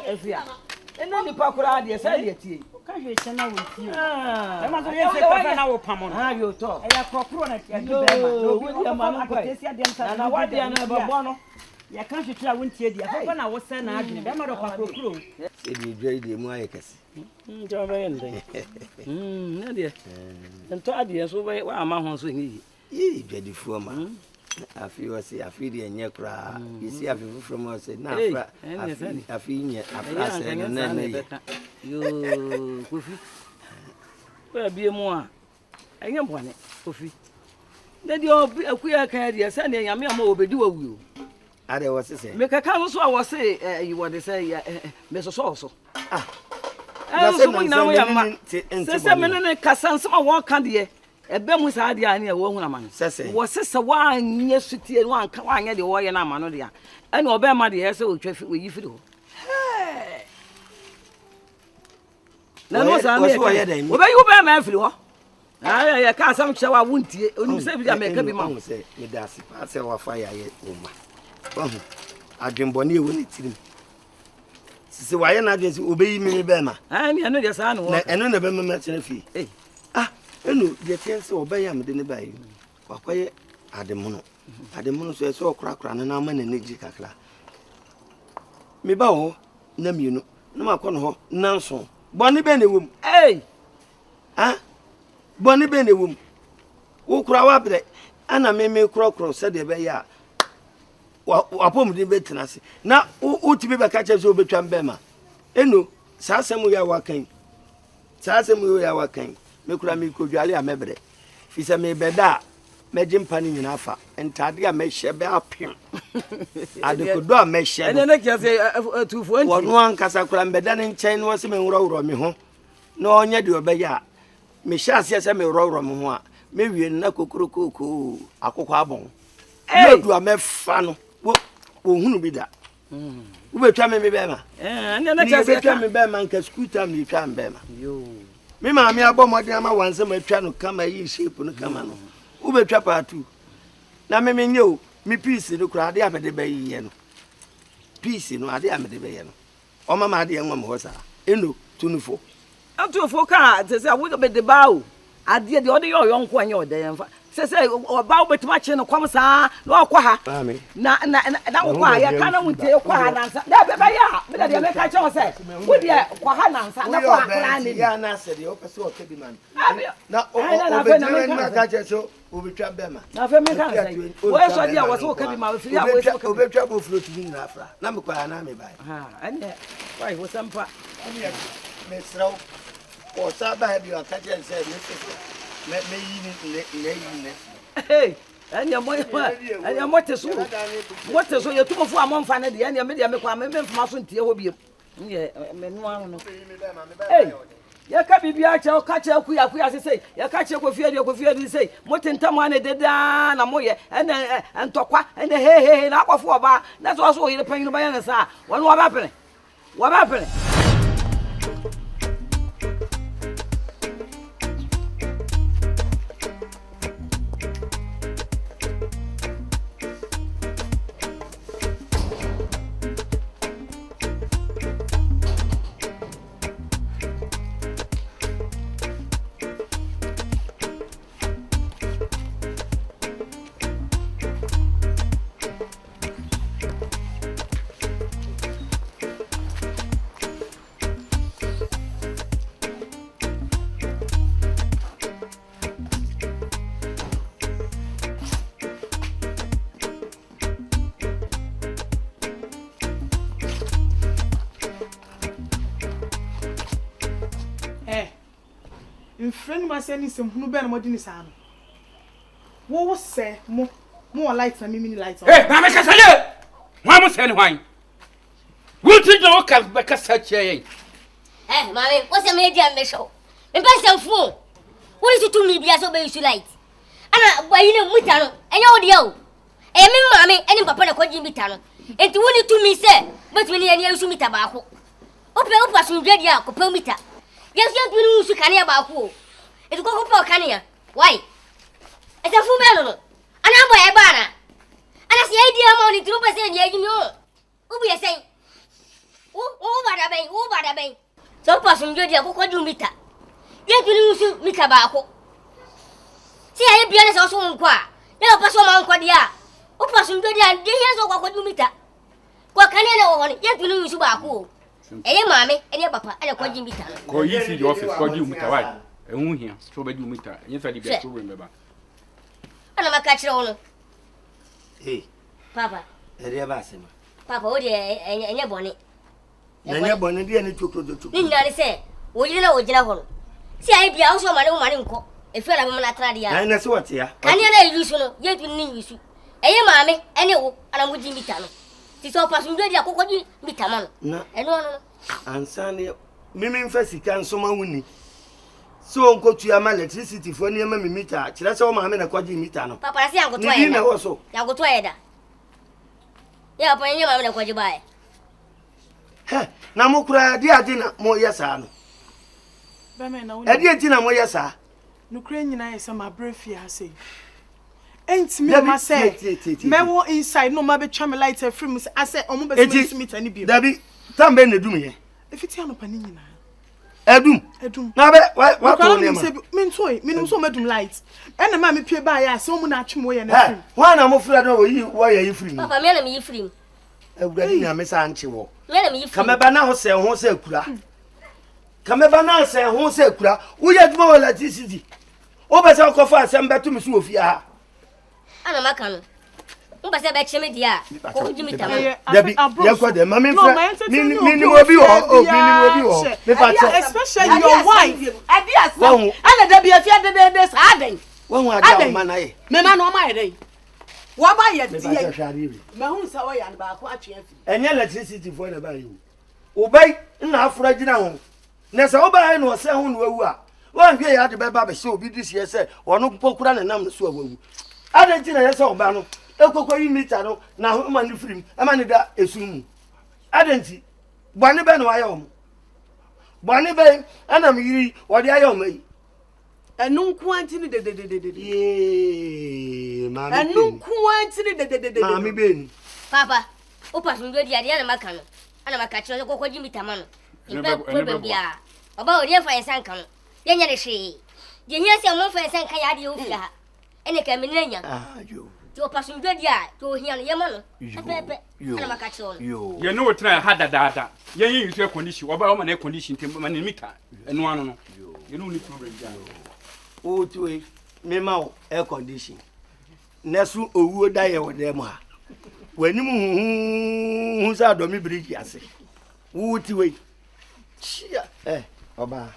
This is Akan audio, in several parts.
Efia. Eno ni pakura de say de tie. Ka hwe chena wo tie. Ah. E ma so ye se papa na wo pam no. Ah yo to. E ya kokro na tie be ma. No we dey ma no kwa. Na wa dia na babo no. Ya ka hwe tira wo ntie dia. Papa na wo se na adwene be ma do kokro. Se di dwai de mu ayekase. Jo be ende. Na de. Ento ade so we wa ama ho so nyi. Yi dwadifuo ma. Afi wasi afi de enye kra. Yesi afi from us na afra. Afi nye afra se no na na yi. Yo Kofi. Wa bie mu a. Enye mbone Kofi. Na de akuya kan de se na nyame ama obedi wawu. Ade wasi se. Me kaka no so a wasi you what they say me so. Ah. Na se mo na wo ya ma. Se me ne kasa nsema wo kan de ebe mu sa ade ani e wo hu na ma no. Wo sesa wa anye sutie no anka wa anye de wo ye na ma no de a. Ene obe ma de ye se otwa fi oyi fi do. Na no sa me. Wo be yu be ma afiri ho. Ah ya ka asam kye wa wuntie. Oni se bi America bi ma. Se me da se pa se wa fa ya ye wo ma. Ohu. Adwenbone e wo ne tirim. Se wa ye na adwen se obeyi mi be ma. Ah ni eno de sa no wo. Na eno na be ma tena fi. Ah, eno de tense obeya me de ne bayi. Wakoye ademono. Ademono so e so okra na na ma na neji kakra. Me ba ho na mienu. Na makono ho nanso. Bone be na wom. Ah. Bone be na wom. Wo kura wa bre. Ana me krokro se de be ya. Wapom de betina se. Na utibe be ka che so betwa mbe ma. Eno sa asemu ya wakan. Sa asemu ya wakan. Me kura me kodwale a mebre. Fi se me beda meje mpani nyina afa. Entade a mehye be apim. Adekodo a mehye. Ene na kiase tufo anti. Wono ankasa kura mbeda ne nchen no se me nworo me ho. Na onye de obeya. Me hye ase se me nworo me ho a. Me wie na kokorokoko akokọ abon. Lodu a mefa no. Wo hunu bi da. Wo betwa me be ma. Ene na kiase betwa me be ma nka scooter me twa me ma. Yo. Me ma me abomode ama wanse ma twa no kama yi shape no kama no. Wo betwa pa tu. Na me nye o, me piece no kura ade amede be yi no. Piece no ade amede be yi no. O mama ade enwa me ho sa. Eno tunufo. Atufo ka te se wo be de ba o. Ade de ode yo yonko anya ode yemfa. Se oba obetima che no kwam saa na okwa ha na okwa ya kana muntie okwa ha nansa da be ya me da me ka che o se wo de kwa ha nansa na kwa kra ni ya na se de o pese o kebi man na o be na ka che so o betwa be ma na fe me ka se wo so de wo so kebi ma firi a wo so o betwa bo float ni na afra na me kwa na me bai ane wai wo sampa me sraw o sa ba bi o ka che se me hey anya moteso ye tumofo amonfa ne de anya me de me kwa me mfama so ntie ho biem ye me no anu no hey ya ka bibia cha o ka cha kuya sesei ya ka cha kofie de sei motentam ane deda na moye ene ntokwa ene he na akofo oba na so yire panyin ba ya sa won wa ba pere friend ma say ni sem hunu be na modini sa no wo se mo light na mimi ni light na me kasa ye wa mo se ni hwan wo ti do ka be kasa che mami wo se me dia me show me be se fu wo ni tutu mi bia so be use light ana boy ni muta no enya wo dia o me mami eni papa na kwaji mita no enti wo ni tu mi se betumi ni eni use mita ba ko opa so ndwa dia ko pa mita yes you do use kania ba ko eti ko pa kania why ete fu me no ana boy e ba na ana si idea mo ni tru pe se ni ajimi o Ubi say. Bada bay. So person do dia ko do mita. Ye tuni usu mita ba ko. Si aye bia na so nkwa. Ya person ma nkwa dia. O person do dia de ye so ko do mita. Ko kane na wo ye tuni usu ba ko. Eye maame, eye papa, ale ko do mita. Ko yi si the office ko do mita why? Ehun hia, so be do mita. Yen fa di be problem be ba. Ana maka kire wono. Hey. Papa. Ere ba asema. Papa o de enye bone. Nanya bone dia ne chokro. Ni ndare se, wo jina hono. Si ayi bia o so mane wo mane nko. E fe na me na tra dia. Na se wote ya. Kan na yusu no, ye tu ni yusu. Eye maame, ene wo ana mo ji mita no. Ti so pasu ndo dia kokodi mita ma no. Na. Eno no. Ansa ne mimi mfa sika nsoma wuni. So onko tuya ma electricity fo ne ma mi mita. Kira se wo maame na kwaji mita no. Papa na se anko to ayi. Ni na wo so. Ya go to ayi da. Ya pa nye maame na kwaji bae. Na mo kura di ade na mo yesa no. Ba me na wo. Ade enti na mo yesa. No kra nyina yesa ma brefi ase. Enti me ma say. Me wo inside no ma be twa me light afrim say ase omo be so mita ni bi. Dabi tambe na dum ye. Efiti ano pani nyina. Edum. Na be wa to ne ma. Me ntoi, me so medum light. Ena ma me pie ba ya se omo na atwem wo ye na frim. Wa na mo fura do wo ye yi frim. Papa me na me yi frim. Ewurade nya me sa anche wo. Me na me yi frim. Kameba na ho se kura. Kameba na se ho se kura. Wo ye duma wala TCD. O be se ko fa asem betu mi so ofia. Ana maka no. Mba se be cheme dia. Ko jimi tama. Dabi, ye ko de mama mfa. Mini obi wo. Me pa che. Especially your wife. Adias. Ana dabi afia de sa aden. Wo hu ada ma na ye. Me ma no ma ye dey. Wo ba ye Me die. pa che hwari. Me hu sa wo ya ba ko atwe afi. Enye electricity fo na ba yi. Obai na afura gina ho. Na se obai na o se ho no awu a. Wo hwe ya de be ba be se obi di sie se ono pokura na nam so awu. Aden ti na ye se oba no. Ekoko yi mita no na ho ma ni frim. Ama ni da esumu. Aden ti. Bwane be no aye o. Bwane be ana mi yiri wo de aye o mai. Enu nku anti ni de. Ye mami. Enu nku anti ni de. Mami be ni. Papa, o pasu ndo dia na maka no. Ana maka kire ko jimi tama no. Imba problem bia. Oba o dia fa ensan kan no. Ye nya de hwe. Ye nya se mo fa ensan kan ya de o fia ha. Ene ka me nanya. Ah yo. To pasu ndo dia to hia no ye ma no. Pepe. Ana maka kire no. Yo. Ye no try hada dada. Ye yin use condition. Oba o ma na condition tem ma ni mita. Eno ano no. Ye no ni problem ja. O tuwe me ma o air condition. Nesu owuo da ye wo dem ha. Wani mu sa do mi bridge ase. Wo tuwe. Chia oba.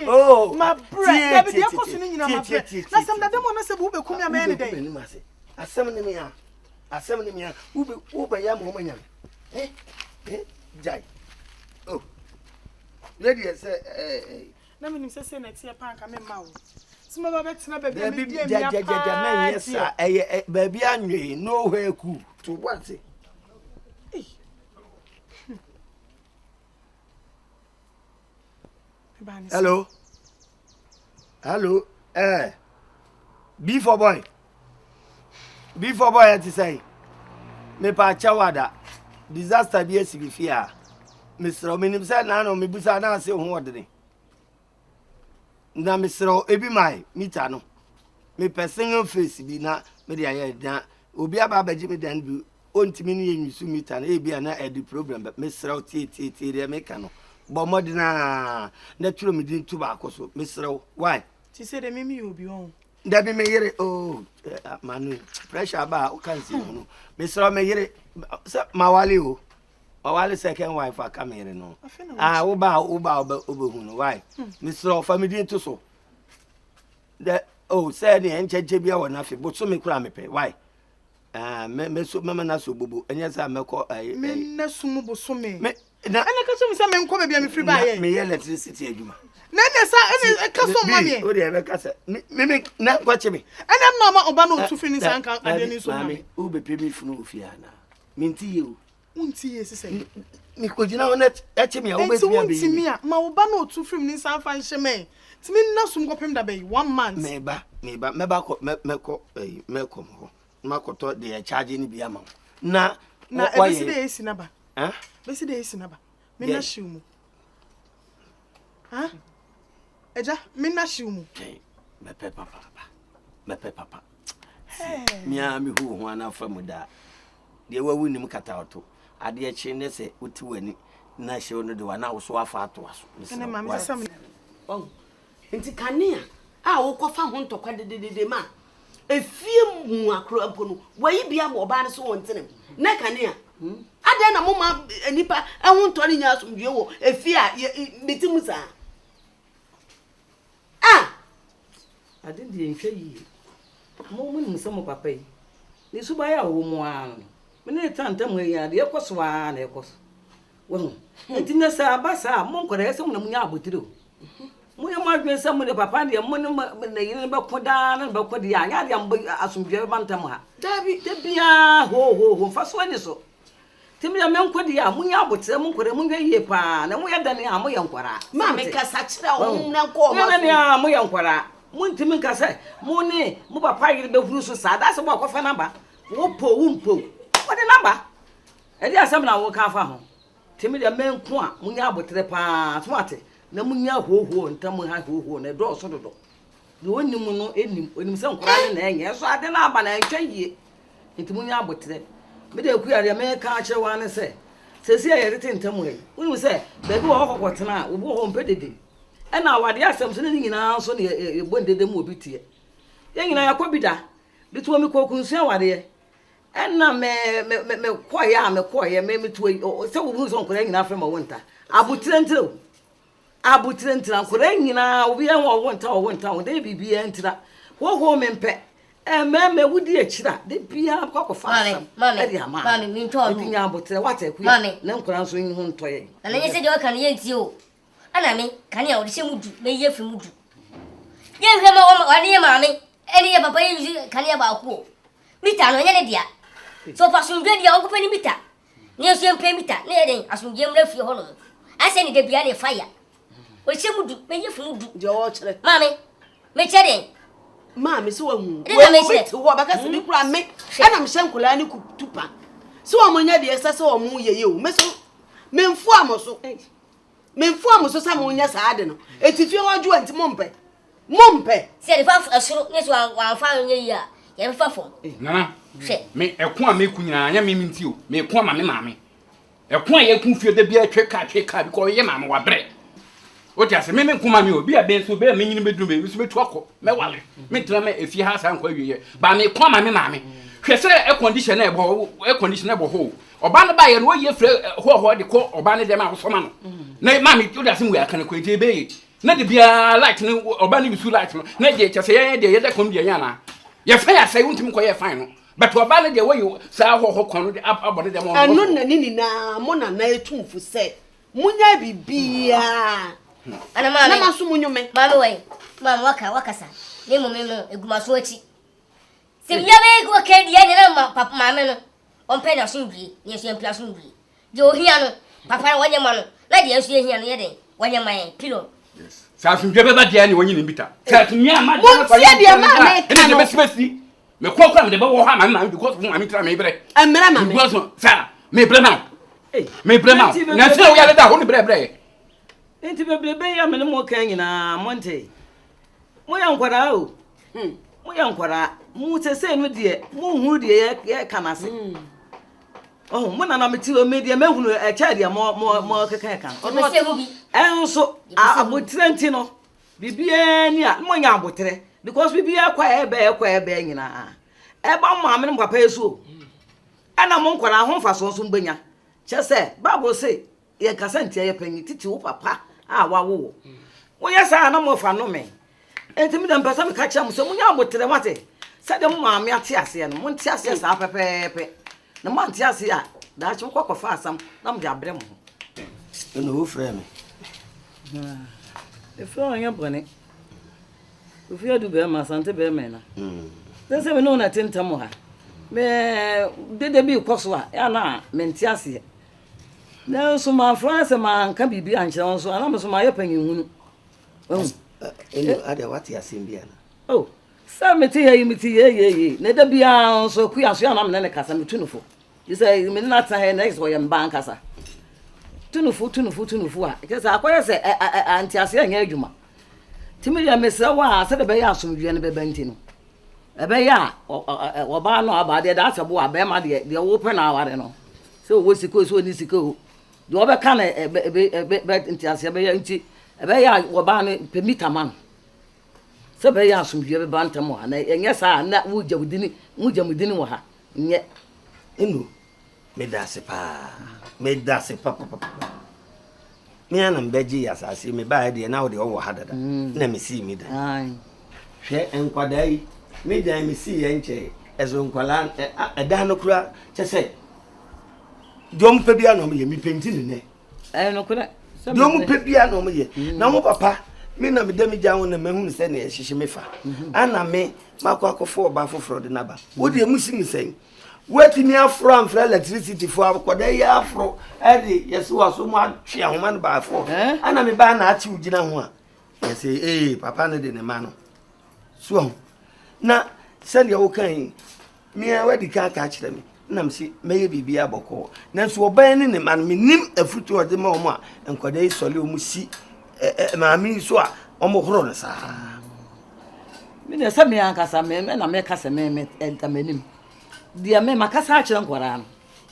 Oh, my bread. Dabi dia koso ni nyina ma bread. Na sam da dem na se bu be kum ya me ne dey. Asem ni me ya. Ube ya mo manya. Jai. Oh. Lady say Na me nim se na tie pan ka me ma wo. Sima ba betina ba bia me dia me yesa ba bia anwe no where ku to what say. Hello. Before boy at say me pa chawada disaster bi esifia Mr. Ominim say na no me busa na say ho odene na Mr. Ebi mai mita no me person face bi na me dey aye dan obi aba baji me dan bi ontimi ni yensu mita na ebi na e di problem but Mr. T dey make no but modina na turo me din tu ba akoso Mr. Why she say dem me obi on da bi me yere manu pressure ba o kan si no Mr. me yere mawale second wife aka me yere no wo ba obehu no why Mr. family to so that say ni encheche bia wo na fe but so me kura me pe why me so mama na so bobo enya sa me ko me na sumu bo so me na ana ka so me say me nko bia me free ba ye me ye electricity adwuma na sa ene ka so ma me o de be ka say me na kwache me ana mama oba no tu free ni san kan adeni so ma me o be pe me funu ofia na minti ye o unti ye sese mi ko jina ona eche me o be ti me unti me ma oba no tu free ni san fan hye me ti me na sum ko pem da be 1 month me ba ko me ko mo makoto de charge ni bia ma na besi de esi naba besi de esi naba me na shiumu eja me na shiumu me papa mia me hu ana fa mu da de wawu nim kata oto ade echi ne se uti wani na hye no de wa na wo so afa ato aso ene ma me sam nti kanea a wo kofa ho ntokwa de ma efie mu akro ampo no wayi bia mo ba ne so wontenem na kanea ade na mo ma anipa ehun to ni nya asomdwe wo efie a betimu sa ade de nhwe yi mo nim se mo papa yi ni suba ya wo mo an me ne tantam ya de ekoso a na ekoso wo nti na sa abasa mo nkore se mo na munya abotiro mo ya ma dwen se mo de papa de mo na yin ba koda na ba kodi ya ya de asomdwe bantam ha dabi de bia ho faso ani so timi ya men kodi ya munya abotire mo nkore mo ye pa na mo ya dane a mo ya nkora ma me kasa kira wo na ko ma ne a mo ya nkora muntimi nkasa mo ne mo papa yire be huru so sa da se bo akofa namba wo po wo de namba e di asem na wo ka fa ho timi de menku a munya abotre pa smart na munya hoho ntam ha hoho na do so dodo de onim no enim se nkora ne na enye so ade na aba na entwa yie nti munya abotre me de ku ya de me ka kire wa ne se sesi ya yere tentam he onim se be bi wo kokotena wo bo ho mpedede ena awade asem so ne nyina so ne ebondede mu obi tie ye nyina yakobida bituo mi kokunsu awade ena me koye me tuo se wo so nkora nyina afema wonta abutire ntira nkora nyina obi en wo wonta wo de bibia ntira ho mempe me wudi akira de bia kwakofa asam e ama mami mi nto no nya abutire wata ku na nkora nso nyi ho ntoye na nye se de o kan ye nti o ana me kan ya o de se mudu me ye fi mudu ye hwe ma o ma ye mami eni ye papa ye kan ya ba ku mita no nye ne dia so pasundwe dia o pani mita ne so empe mita ne den asundwe mra fi ho no ase ni de bia de fire o se mudu me ye fi mudu je o kire mami me chere mami so wa hu wo baka se bi kura me ana me hyenkula ni kutupa so o monya de ese so o mu ye o me so me mfu amoso sa mo nya sa de no etifie waju anti mompe se de fa asuru ne so wa fa nye ya ye fa fo nana me eko a me kunyina anya me minti o me eko ma me maame eko a ye ku fie de bia tweka because ye maame wa bre o ti ase me nkoma me o bia ben so be me nyini beduru me so betu akọ me wale me tira me efie ha sa nkwa wiye ba me eko ma me maame hwe se e condition na ebo ho oba no ba ye no ye fre ho de ko oba ne de ma so ma no na maame o ti ase mu ya kan ko je be na de bia light no oba ne bisu light no na je chese ye de ye de kom de yana ye fa ya sai untim ko ye fine no but oba ne de we sa ho kwano de abode de mo anu na ni na mo na na etumfu se munya bibia ana mama na maso munyume mama we mama wakasa ne mo egumaso achi se bia be ko ke dia ne na papa mama no on pe na sundwi ne so empla sundwi je ohia no papa wanya ma no na dia so ehia no ye de wanya ma pillow yes sa sundwe be ba dia ne wonyi ne bita sa tunya ma dia kwa dia ma na ka no me ko kwa me de ba wo ha ma because mo ami tra me bre amra ma me because sa me bre na na se o ya le da ho ne bre enti bebrebe ya mene mo kan nyina monte mo ya nkwara o mo ya nkwara mo sese no de mo hu de ye kanase mo na meti o media mehunu e cha de mo keka kan o se hu bi enso abotire nti no bibia ni a mo nya abotire because bibia kwa ebe nyina e ba mo amene papa yesu ana mo nkwara ho fa so mbanya chese bible say ye kasante ye panyi titi wo papa wawo wo yesa na mo fa no me entimi da mpesa me ka cha mo so munya abotere mate se de mo maame ate ase no mo nte ase sa pepepe na mo nte ase a da chi ko fa asam na mo de abre mo no wo frɛ me e frɛ anya bone o fi adu be ma sante be me na se me no na tentam ha me de bi koso a ya na me nte ase na so ma France ma kan bibi anche so ana mo so ma yepanyi hunu ade wati asembia na oh sa meti ye na da bia so ku aso ana me ne kasa metu no fo You say me not say next way in bank asa. Tunufu a. Because akoya say anti ase nya adwuma. Timi ya mesa wa say de be ya asomdwe ne be banti no. E be ya oba no aba de da asebo aba ma de wo pe na aware no. So wo siko so ni siko. De oba ka na be anti ase be ya nti e be ya oba no permit man. So be ya asomdwe be bantam ha na enye sa na wo jamudini wo ha. Nye enu medase pa papa me ana mbeji asase me ba de na wo de wo hadada na me si mi da hwe enkwadai me dan me si ye nche ezo nkwala eda no kura chese dom pe bia no me ye mi penti ne no kura dom pe bia no me ye na mo papa me na me dem ja wo na me hu se na ye hihye me fa ana me makwa akofo oba foforo de naba wo de musi mi sen weti ni afro am fra electricity for akoda ya afro edi yeso waso mu atwe ahoma no ba afro ana me ba na achi ugina ho a yesi papa ne de ne ma no so na send wo kan me wedi ka kire me na msi meye bibia boko na so oban ne ma no menim afutu ode ma omo a enkoda yi sole omu si ma mi so a omo horo no sa me ne se me ankasa me na me kasa me entamenim dia me makasa akire nkwara no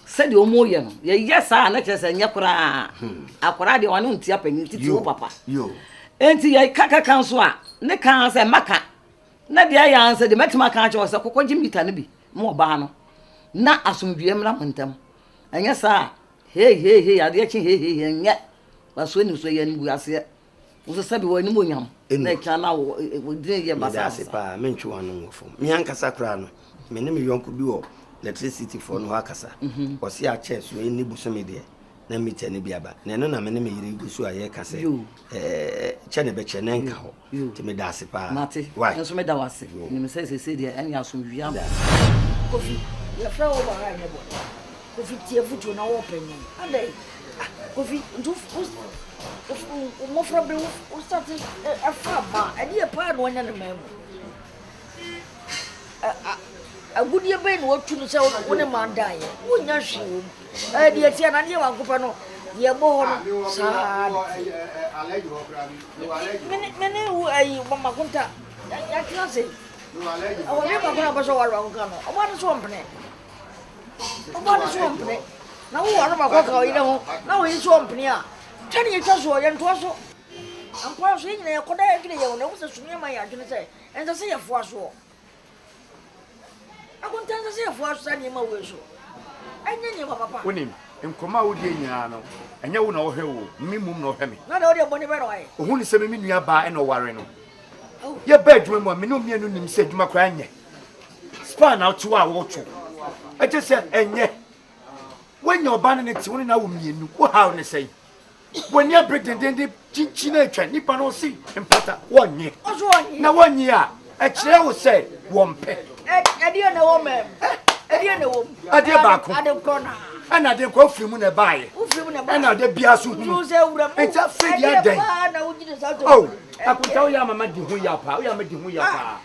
se de omo ye no ye yesa na kese nya kura akwara de wonu ntia panyi titi wo papa yo enti ye kaka kan so a ne kan se maka na dia ya anse de metima kan che se kokoji mita ne bi mo oba no na asomdue mra montam anya sa he ade chi he nya waso ni so ye ni buase wo se bi woni mo nyam na kana wo din ye basa se pa me ntwa no ngofo me ankasa kra no me ne me yonko bi wo electricity for no akasa o si a che so eni busome de na mi che ne bi aba na no na me ne me yire gusu aye kase che ne be che ne nka ho ti me da se pa why nso me da wase ni me se de eni asomdue am Kofi ya fra wo ba ha ne bo Kofi tie futu na wo penyi ade Kofi ndu mo fra be wo start afa ba ade e pa no nya ne memu agudie be no watu no se wo ne manda ye wo nya hwe wo de tie na ne wa kopa no ye bo ho no sa mene wo ayi mama kunta ya klase awo ne ba ba so waro ko no o ba no so mpene na wo waro ba ko ka o ire ho na wo yi so mpene a tani ye twa so ye nto so ampa so yin na ye koda ye gire ye wo na wo se sumye ma ya dwene se enza se ye fo aso akuntanza se ye fo aso ni ma we so anya ni papa wonim nkoma wo die nyina no enya wo na wo hwe wo mimum na wo hwe me na de wo de boni be no ai ohun ni se me nua ba e no ware no ye ba adwuma mu a me no mienu nim se adwuma kwa anye spa na to a wo to e je se enye wenya oba ne ti woni na wo mienu wo ha ne sei woni abredendende chinchi na atwa nipa no si empata wonye na wonye a e kire wo se wo mpe ade na wo mem ade na wo ade ba ko ade ko na ana de ko firi mu na baaye ana de bia so hu eta firi ya den oh akunta ya mama di hu ya pa ya me di hu ya pa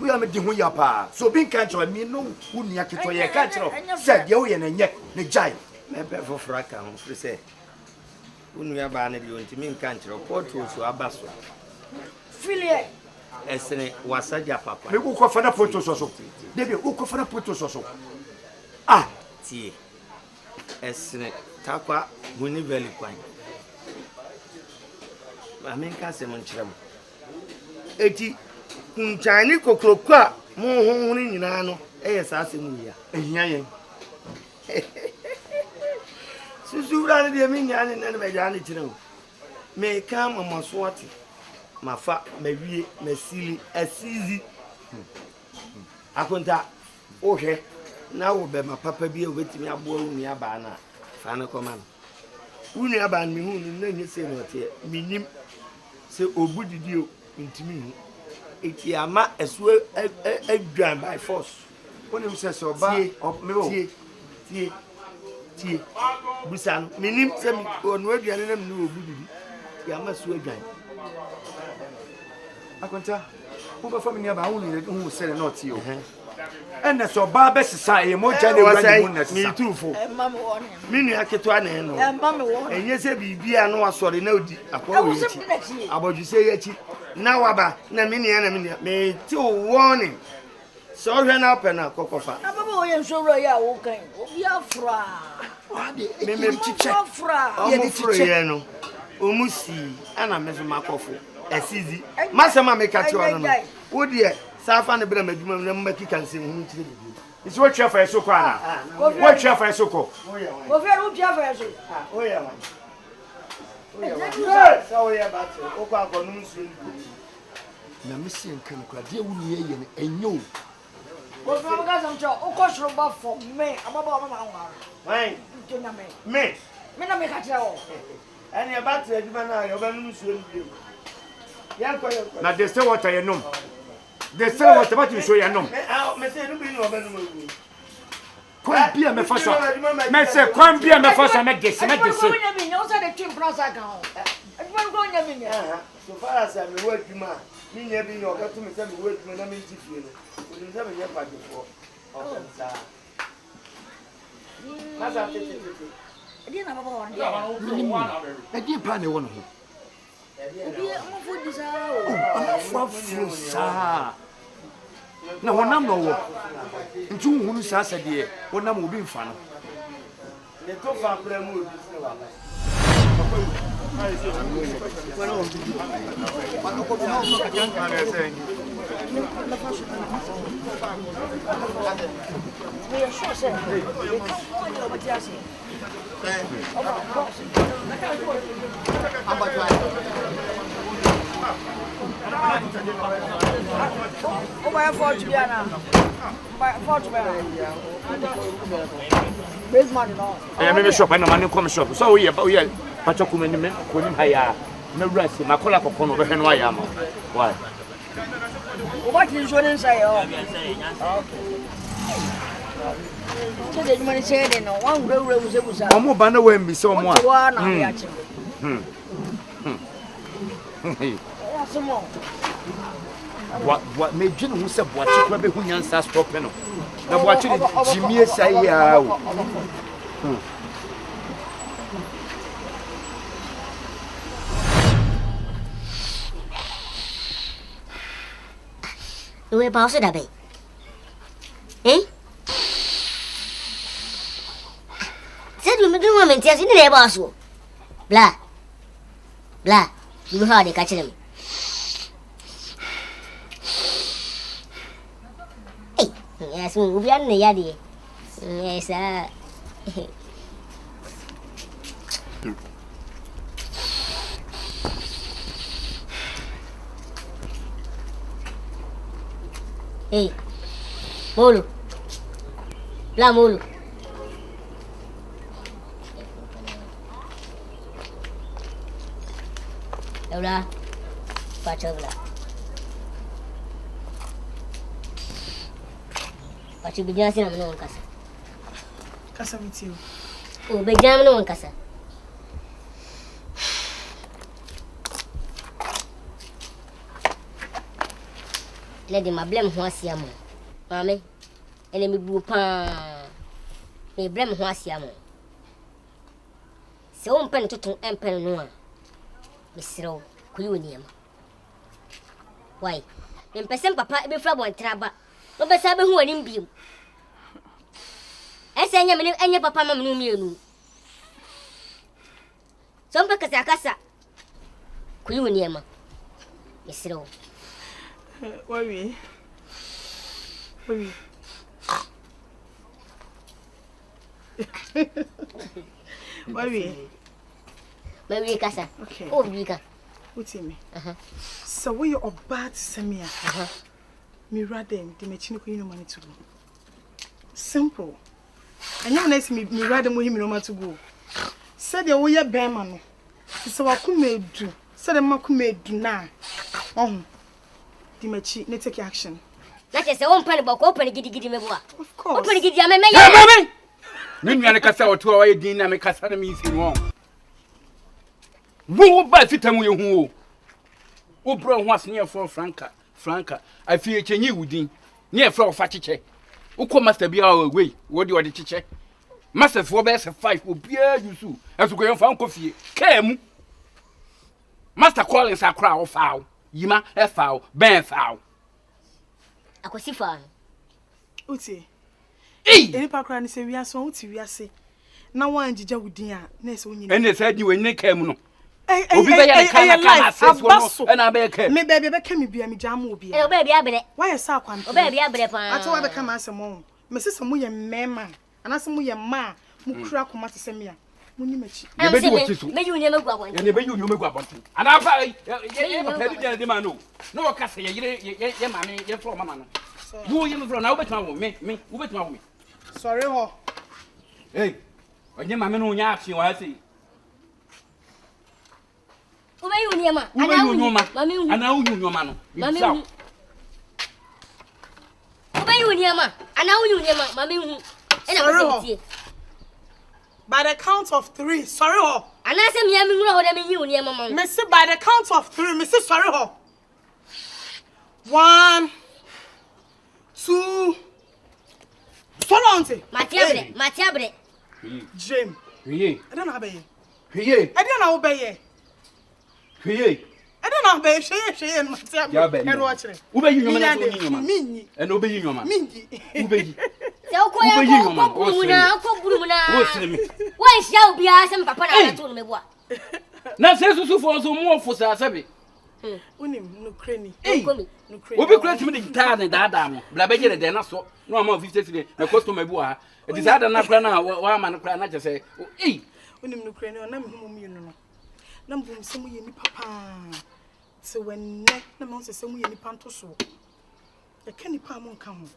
ya me di hu ya pa so bin kan cho mi no hu nia keto ye kan cho se de wo ye na nye ne jai me be fo fraka hu firi se unu ya ba na di onti min kan cho porto so abaso filie esene wasaja papa me ku ko fa na porto so debi ku ko fa na porto so ah tie esene takwa huni valley kwan amenka se mon kyerem eti kunchani kokroko a mo honhoni nyina no eye sa se mu ya ehia yen susura ne de mi nyane ne be ja ne kyerem me ka mama so ati mafa mawie masili asizi akonta ohwe na wo be ma papa bi obetimi abo unu ya ba na fa na koma unu ya ba mi hu na nyi se no te minim se obudidi o ntimi hu eti ama esu adwan by force woni se so ba me wo tie busan minim se onu aduane na mi obudidi ya ama su adwan akonta wo ba fa mi ni ba hu ni hu se no te o ene so ba be sisa e mo ja ne wura ni mu na sisa mi tufo Mama won. mi nu aketo ane no Mama won. enye se bibia no asori na odi akwa we chi aboju se yachi na waba na mi ne na me ti warning so hwe na pe na kokofa Na baba wo yen so ro ya wo kan obi afra me chiche afra omo fro ye no omusi ana mezo makofo esizi masema me ka ti ono no wo de safa ne bra madwuma na makika nse hu ntire bibi isi wo twa fa so ko ana wo twa fa so ko wo fe ru twa fa so o ya wa so ya ba te o kwa ko nu nsu na mesi nkan kra de wo ni ye ne enyo wo fe mo ga sam cho o ko shro ba fo me ababa mama ngwa wai ntenya me na me ka tira wo ani ba te adwuma na yo ba nu nsu ni ya ko na de se water ye nom de se water ba ti so ye nom me se nu bi no ba nu ma kon bia me fa so me se kon bia me fa so me de se wo nya bi no sa de twin plaza kan ho adwuma ko nya bi nya so far as I me work ma mi nya bi no ka to me se me work ma na me ti fie no o ni se me nya pa de fo o sa masa tete edi na baba won de na di pa ne wono ho obi mo fo di sa amafo sa na wonam no wo nti hunu sa sa de wonam obi mfa no le to fa pra mu obi se wa me shop na man come shop so we pacho kuma ni me ko ni haya na rasi makola kokono be henu aya ma why what is your say oh so de man say de no wan gura usebusa omo ba na wa mbi so omo wa na ya chi what me dwene hu se boache kwa be hu nyansa stop no na boache ni jimie sai ya o Uwe pausa da be. Eh? Zedu me dun moment ya sini le baso. Bla. Bla. You ha de catch them. Eh, yes, ubi an ne ya de. Yes, Hey, Molu. Bla Molu. Bla. Pacha bla. Pacha bijana sina mno kasa. Kasa with you. Oh, bijana mno kasa. Let them blame who asia mo. Mame, ene mi bu pa. Me blame who asia mo. Se o mpene tutun empene no a. Me siro ko yo niam. Why? Me pesen papa e be fra bon traba. No be sa be hu ani mbiem. Ese enya me enya papa ma me no mienu. So mpe kasa. Ko yo niam. Me siro. Worry. Baby kasa. Okay. Oh, bika. What's me? So we are bad Samia. Me rather the machine ko you money to go. Simple. And you nice me rather mo him no man to go. Said the way bema no. So wa kumedu. Said the makumedu na. The machi ne take action. Na che se o mpane boko open gidi me boa. Of course. Open gidi me Hey, mama! Me nua ne kasa o to wa din na me kasa na me isi no. Wo ba fitamu ye hu o. Wo bro ho asne ye for Franka. Afi e chenyi wudin. Ne e fra o fa chiche. Uko master be our way. What do you want to check? Master for best 5 will be you so. As we go found coffee. Came. Master calling sa crowd foul. Yima a foul. Ben foul. Akwasi fa. Uti. Eh. Any pakra ni se wi aso uti wi ase. Na wan jija wudin a na se onyi. And they said you when they came no. Obi be ya kana so no. Na be ke. Me baby be ke me bia me jamu obi. Eh oba bia bere. Why sa kwampe? Oba bia bere pa. Ati wa be ka ma asemo. Me sese mu ye mema. Anase mu ye ma. Mu kura koma te se me a. Munyi machi. You be what you. Me you nyema gwa bon. You be you make up. And I buy you pay the man no. No ka say ye mama ye from mama no. You you from now bet me who bet me. Sorry ho. Hey. Onye mama no nya afi wa say. Oba you nyema. Ana wu nyoma no. Mami. Oba you nyema. Ana wu nyema. Mami. Sorry. By the count of 3, sorry ho. Anase me ami ngura ho da me yi uni mama. Me say by the count of 3, me say sorry ho. 1 2 Follow auntie. Matiabre. Jim. Hwiye. I don't know how be. Hwiye. I don't know how be. Hwiye. I don't know how be. Shey Matiabre. Ya be. E ro akire. Wo be yi nyoma na so yi nyoma. Minyi. E no be yi nyoma. Minyi. Wo be yi. Se okoya ko burumuna. Wo sire mi. Wan hia obi a sem papa na to no meboa. Na se susu fo so mo fo sa sabe. Unim no kreni. No kreni. Obi kreti mi de taa ne daada mo. Bla be gere de na so. No ama 50 cedi na customer bi wa ha. E di sada na kra na wa ama na kra na je se. Unim no kreni na me hu mu no. Na mbum se mu ye ni papa. Se wenne na me se mu ye ni panto so. E ka ni pa mo nka ho.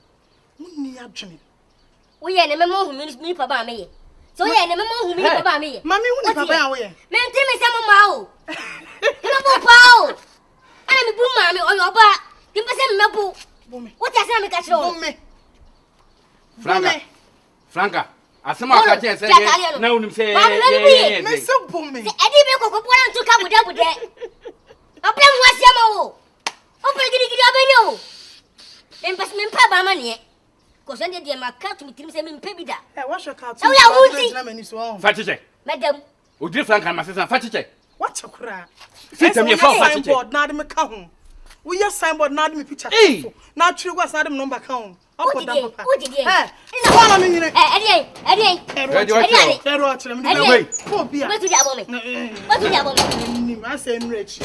Munni adwene. Wo ye ne me mo hu mi papa me ye. So ye ne me mo hu mi papa me ye. Mami hu ni papa ya wo ye. Me nti me se mo ma o. Ina bo pa o. Ana mi bu ma me o ba. Ki me se me bu. Wo ti ase na me ka chiro. Franca. Asema ka che se na unim se me se bu me. Se edi be kokko bora ntu ka bude. Abla mu ase ma o. O pe gidi abenyo. Me mpa ba ma ne. Ko so de ma ka to mi tirim se me mpa bi da. Wa hwe ka to. So ya wuti. Fa chiche. Madam. O di Franca ma se san fa chiche. Wa chakura. Sitem ye fa chiche. Signboard na de me ka ho. We your signboard na de me picture. Na twiri gwa sa de me number ka ho. Opo da papa. Ina wa na me nyine. Edi. Ero achire me de we. Ko bia. Wetu di abome. Ni ma se enrich.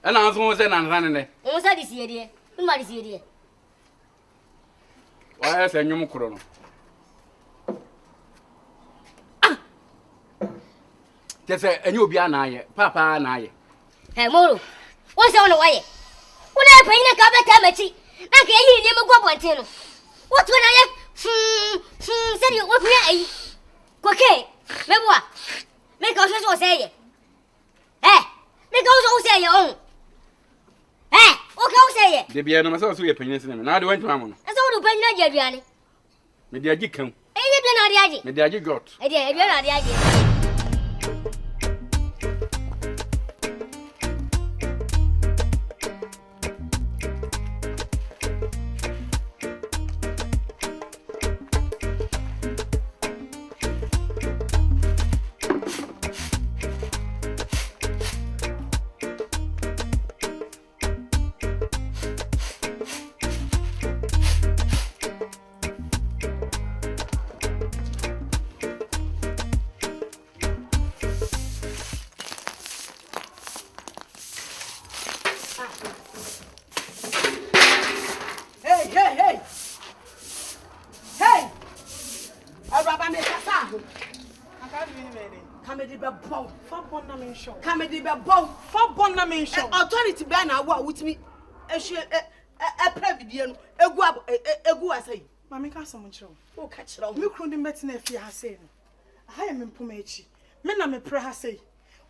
Ana anso mo se na nran ne. O sa di sie de. Ma di sie de. Wa se nyum kro no. Tese enye obi ana aye. Papa ana aye. Moro. Wo se ono waye. Wo na pa ina ka beta machi. Na ka yi ni me gwa bonte no. Wo to na ye. Se di wo kuya ayi. Ko ke. Me boa. Me ka so se ye. Me ka so se ye on. O ka o se ye. De bia no ma so ye panyin sine me. Na de wan tuma mo no. E so wo panyin na je aduane. Me de agi kan. Ye bi na de agi. Me de agi got. E de na de agi. Authority be na wa wutimi previdie no egu asai mami ka som nchiro o ka kira me kru ndi meti na afia ha sei no aha ye mempoma echi me na me pre ha sei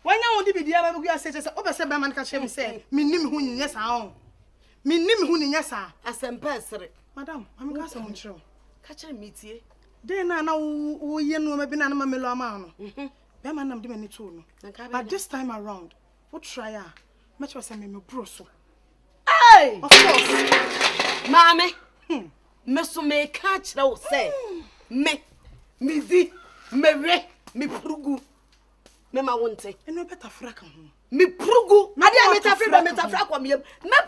wanya wo di bidia ba begu asai se obese be man ka chere me sei minnim hu nyinya sa on minnim hu nyinya sa asempa esere madam mami ka som nchiro ka chere metie de na wo ye no ma bi na ma melo ama no be man nam di mani to no but this time around what try a much was me bro so hey of course mame me so me catch now say me di me prugu me ma wonte e no better fraka ho me prugu ade a metafra kwa me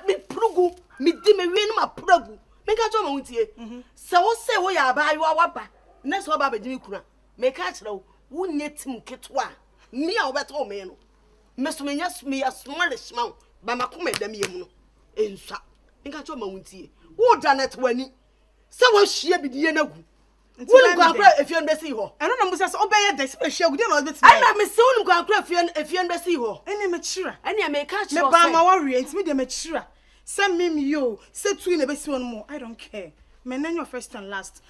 me prugu me di me we no ma prugu me ka cho ma wontie se wo se wo ya ba yo waba na so ba be kuna me catch now wo nyetim ketwa me a wo beto me no me so me nya me ya smallish man ba makoma dam yemu no ensa me ka cho ma wontie wo danet wani se wo hie bidie na gu wonu kwankra efien besi ho eno na musa se obeye de se hie gu de na obeti ana me se wonu kwankra efien besi ho ene me chira ene me ka me ba ma worry enti de me chira se mim yo se tu na besi wonu mo I don't care me na your first and last